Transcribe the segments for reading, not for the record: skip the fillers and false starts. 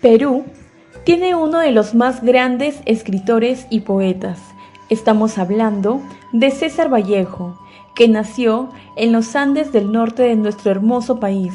Perú tiene uno de los más grandes escritores y poetas. Estamos hablando de César Vallejo, que nació en los Andes del norte de nuestro hermoso país.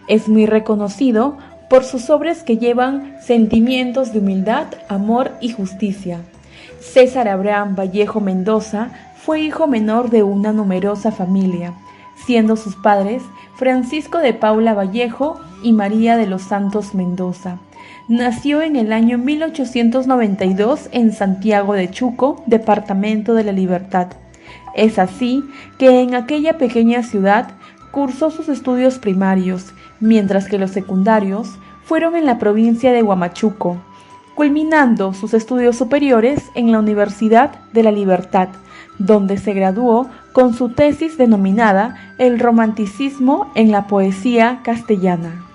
Es muy reconocido por sus obras que llevan sentimientos de humildad, amor y justicia. César Abraham Vallejo Mendoza fue hijo menor de una numerosa familia, siendo sus padres Francisco de Paula Vallejo y María de los Santos Mendoza. Nació en el año 1892 en Santiago de Chuco, departamento de La Libertad. Es así que en aquella pequeña ciudad cursó sus estudios primarios, mientras que los secundarios fueron en la provincia de Huamachuco, culminando sus estudios superiores en la Universidad de La Libertad, donde se graduó con su tesis denominada El romanticismo en la poesía castellana.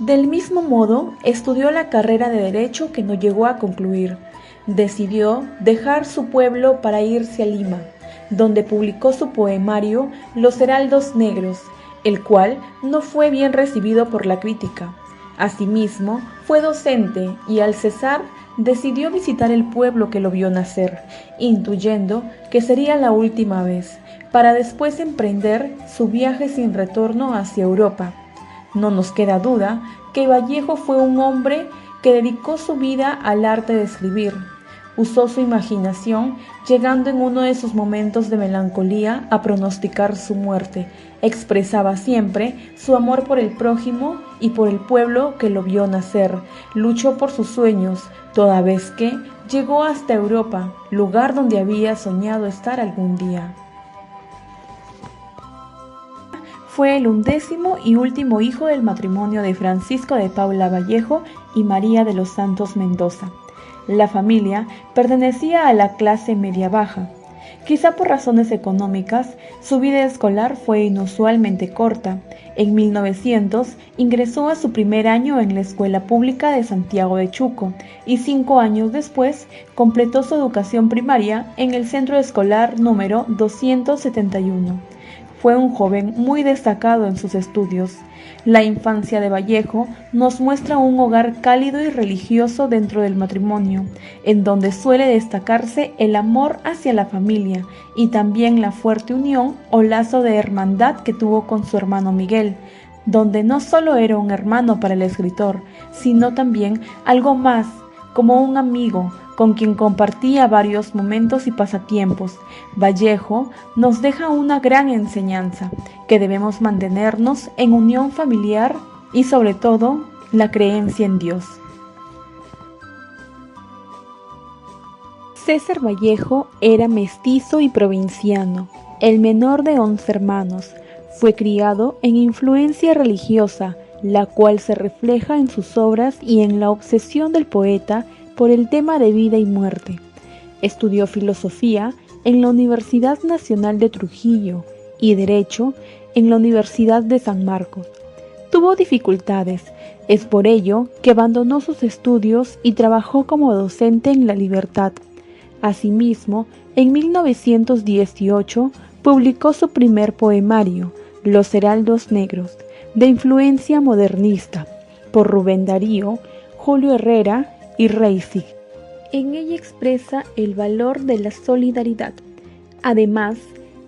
Del mismo modo, estudió la carrera de Derecho que no llegó a concluir. Decidió dejar su pueblo para irse a Lima, donde publicó su poemario Los Heraldos Negros, el cual no fue bien recibido por la crítica. Asimismo, fue docente y al cesar decidió visitar el pueblo que lo vio nacer, intuyendo que sería la última vez, para después emprender su viaje sin retorno hacia Europa. No nos queda duda que Vallejo fue un hombre que dedicó su vida al arte de escribir. Usó su imaginación, llegando en uno de sus momentos de melancolía a pronosticar su muerte. Expresaba siempre su amor por el prójimo y por el pueblo que lo vio nacer. Luchó por sus sueños, toda vez que llegó hasta Europa, lugar donde había soñado estar algún día. Fue el 11º y último hijo del matrimonio de Francisco de Paula Vallejo y María de los Santos Mendoza. La familia pertenecía a la clase media-baja. Quizá por razones económicas, su vida escolar fue inusualmente corta. En 1900 ingresó a su primer año en la Escuela Pública de Santiago de Chuco y 5 años después completó su educación primaria en el Centro Escolar número 271. Fue un joven muy destacado en sus estudios. La infancia de Vallejo nos muestra un hogar cálido y religioso dentro del matrimonio, en donde suele destacarse el amor hacia la familia y también la fuerte unión o lazo de hermandad que tuvo con su hermano Miguel, donde no solo era un hermano para el escritor, sino también algo más, como un amigo, con quien compartía varios momentos y pasatiempos. Vallejo nos deja una gran enseñanza, que debemos mantenernos en unión familiar y sobre todo la creencia en Dios. César Vallejo era mestizo y provinciano, el menor de 11 hermanos. Fue criado en influencia religiosa, la cual se refleja en sus obras y en la obsesión del poeta por el tema de vida y muerte. Estudió filosofía en la Universidad Nacional de Trujillo y Derecho en la Universidad de San Marcos. Tuvo dificultades, es por ello que abandonó sus estudios y trabajó como docente en La Libertad. Asimismo, en 1918 publicó su primer poemario, Los Heraldos Negros, de influencia modernista, por Rubén Darío, Julio Herrera y Reisig. En ella expresa el valor de la solidaridad. Además,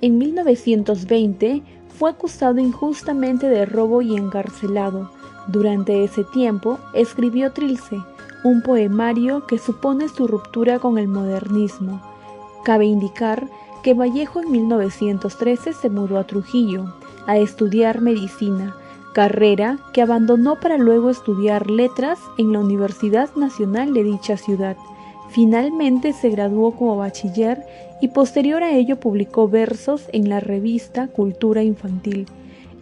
en 1920 fue acusado injustamente de robo y encarcelado. Durante ese tiempo escribió Trilce, un poemario que supone su ruptura con el modernismo. Cabe indicar que Vallejo en 1913 se mudó a Trujillo a estudiar medicina, carrera que abandonó para luego estudiar letras en la Universidad Nacional de dicha ciudad. Finalmente se graduó como bachiller y posterior a ello publicó versos en la revista Cultura Infantil.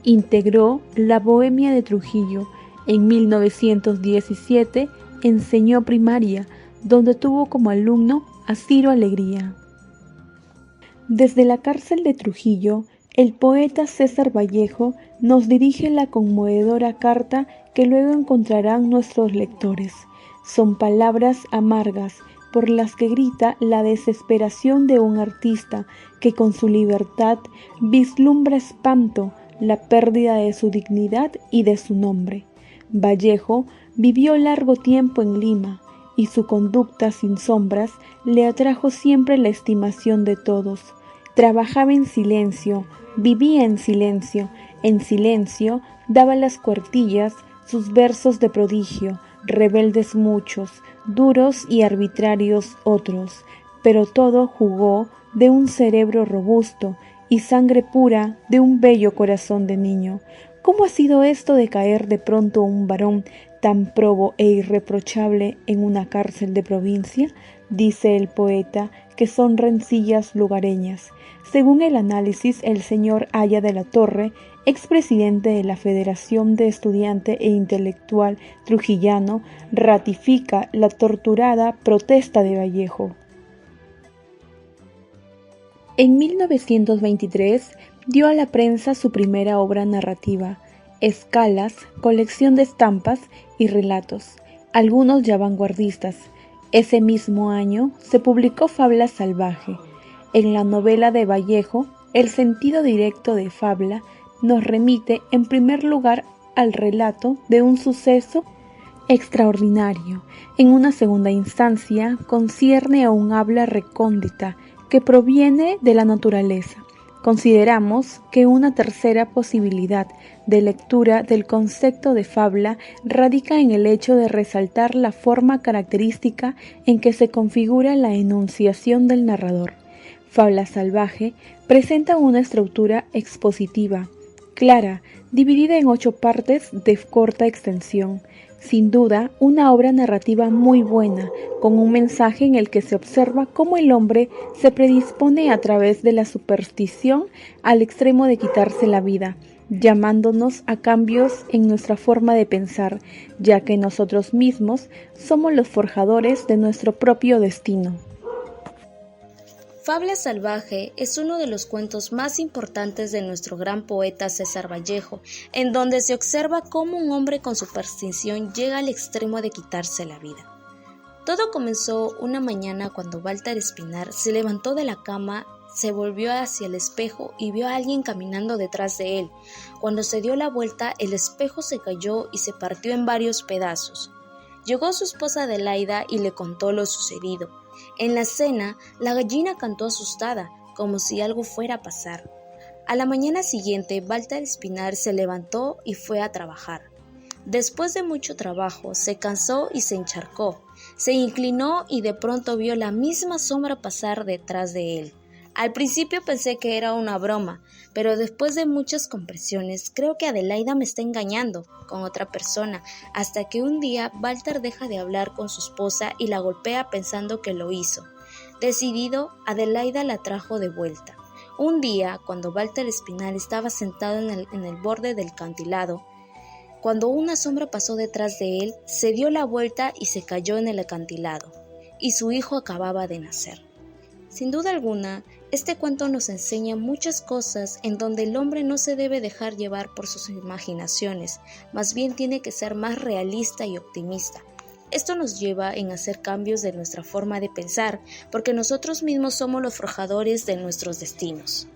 Integró la Bohemia de Trujillo. En 1917 enseñó primaria, donde tuvo como alumno a Ciro Alegría. Desde la cárcel de Trujillo, el poeta César Vallejo nos dirige la conmovedora carta que luego encontrarán nuestros lectores. Son palabras amargas por las que grita la desesperación de un artista que con su libertad vislumbra espanto la pérdida de su dignidad y de su nombre. Vallejo vivió largo tiempo en Lima y su conducta sin sombras le atrajo siempre la estimación de todos. Trabajaba en silencio, vivía en silencio daba las cuartillas, sus versos de prodigio, rebeldes muchos, duros y arbitrarios otros, pero todo jugó de un cerebro robusto y sangre pura de un bello corazón de niño. ¿Cómo ha sido esto de caer de pronto un varón tan probo e irreprochable en una cárcel de provincia? Dice el poeta que son rencillas lugareñas. Según el análisis, el señor Aya de la Torre, expresidente de la Federación de Estudiante e Intelectual Trujillano, ratifica la torturada protesta de Vallejo. En 1923 dio a la prensa su primera obra narrativa, Escalas, colección de estampas y relatos, algunos ya vanguardistas. Ese mismo año se publicó Fabla Salvaje. En la novela de Vallejo, el sentido directo de fabla nos remite en primer lugar al relato de un suceso extraordinario. En una segunda instancia, concierne a un habla recóndita que proviene de la naturaleza. Consideramos que una tercera posibilidad de lectura del concepto de fabla radica en el hecho de resaltar la forma característica en que se configura la enunciación del narrador. Fabla Salvaje presenta una estructura expositiva, clara, dividida en 8 partes de corta extensión. Sin duda, una obra narrativa muy buena, con un mensaje en el que se observa cómo el hombre se predispone a través de la superstición al extremo de quitarse la vida, llamándonos a cambios en nuestra forma de pensar, ya que nosotros mismos somos los forjadores de nuestro propio destino. Fabla Salvaje es uno de los cuentos más importantes de nuestro gran poeta César Vallejo, en donde se observa cómo un hombre con superstición llega al extremo de quitarse la vida. Todo comenzó una mañana cuando Walter Espinar se levantó de la cama, se volvió hacia el espejo y vio a alguien caminando detrás de él. Cuando se dio la vuelta, el espejo se cayó y se partió en varios pedazos. Llegó su esposa Adelaida y le contó lo sucedido. En la cena, la gallina cantó asustada, como si algo fuera a pasar. A la mañana siguiente, Walter Espinar se levantó y fue a trabajar. Después de mucho trabajo, se cansó y se encharcó. Se inclinó y de pronto vio la misma sombra pasar detrás de él. Al principio pensé que era una broma, pero después de muchas compresiones, creo que Adelaida me está engañando con otra persona, hasta que un día Walter deja de hablar con su esposa y la golpea pensando que lo hizo. Decidido, Adelaida la trajo de vuelta. Un día, cuando Walter Espinar estaba sentado en el borde del acantilado, cuando una sombra pasó detrás de él, se dio la vuelta y se cayó en el acantilado, y su hijo acababa de nacer. Sin duda alguna, este cuento nos enseña muchas cosas en donde el hombre no se debe dejar llevar por sus imaginaciones, más bien tiene que ser más realista y optimista. Esto nos lleva en hacer cambios de nuestra forma de pensar, porque nosotros mismos somos los forjadores de nuestros destinos.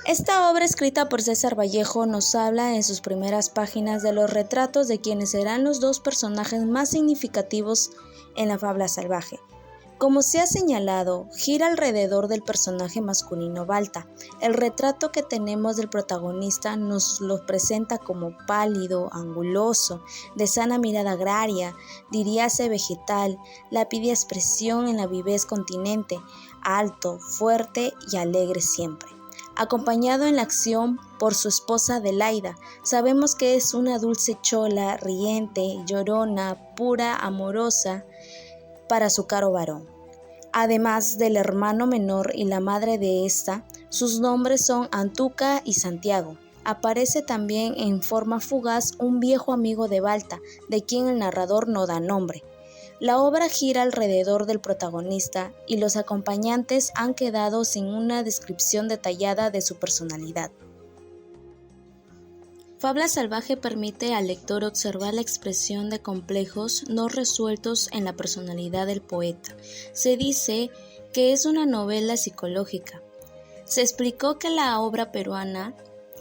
Esta obra escrita por César Vallejo nos habla en sus primeras páginas de los retratos de quienes serán los 2 personajes más significativos en la Fabla Salvaje. Como se ha señalado, gira alrededor del personaje masculino Balta. El retrato que tenemos del protagonista nos lo presenta como pálido, anguloso, de sana mirada agraria, diríase vegetal, lápida expresión en la vivez continente, alto, fuerte y alegre siempre. Acompañado en la acción por su esposa Adelaida, sabemos que es una dulce chola, riente, llorona, pura, amorosa para su caro varón. Además del hermano menor y la madre de esta, sus nombres son Antuca y Santiago. Aparece también en forma fugaz un viejo amigo de Balta, de quien el narrador no da nombre. La obra gira alrededor del protagonista y los acompañantes han quedado sin una descripción detallada de su personalidad. Fabla Salvaje permite al lector observar la expresión de complejos no resueltos en la personalidad del poeta. Se dice que es una novela psicológica. Se explicó que la obra peruana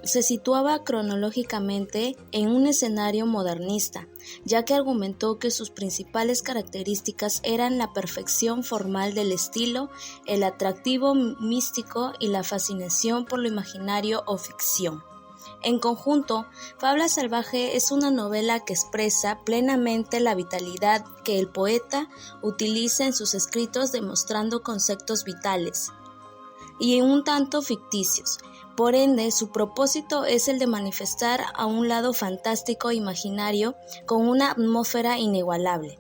se situaba cronológicamente en un escenario modernista, ya que argumentó que sus principales características eran la perfección formal del estilo, el atractivo místico y la fascinación por lo imaginario o ficción. En conjunto, Fabla Salvaje es una novela que expresa plenamente la vitalidad que el poeta utiliza en sus escritos, demostrando conceptos vitales y un tanto ficticios. Por ende, su propósito es el de manifestar a un lado fantástico e imaginario con una atmósfera inigualable.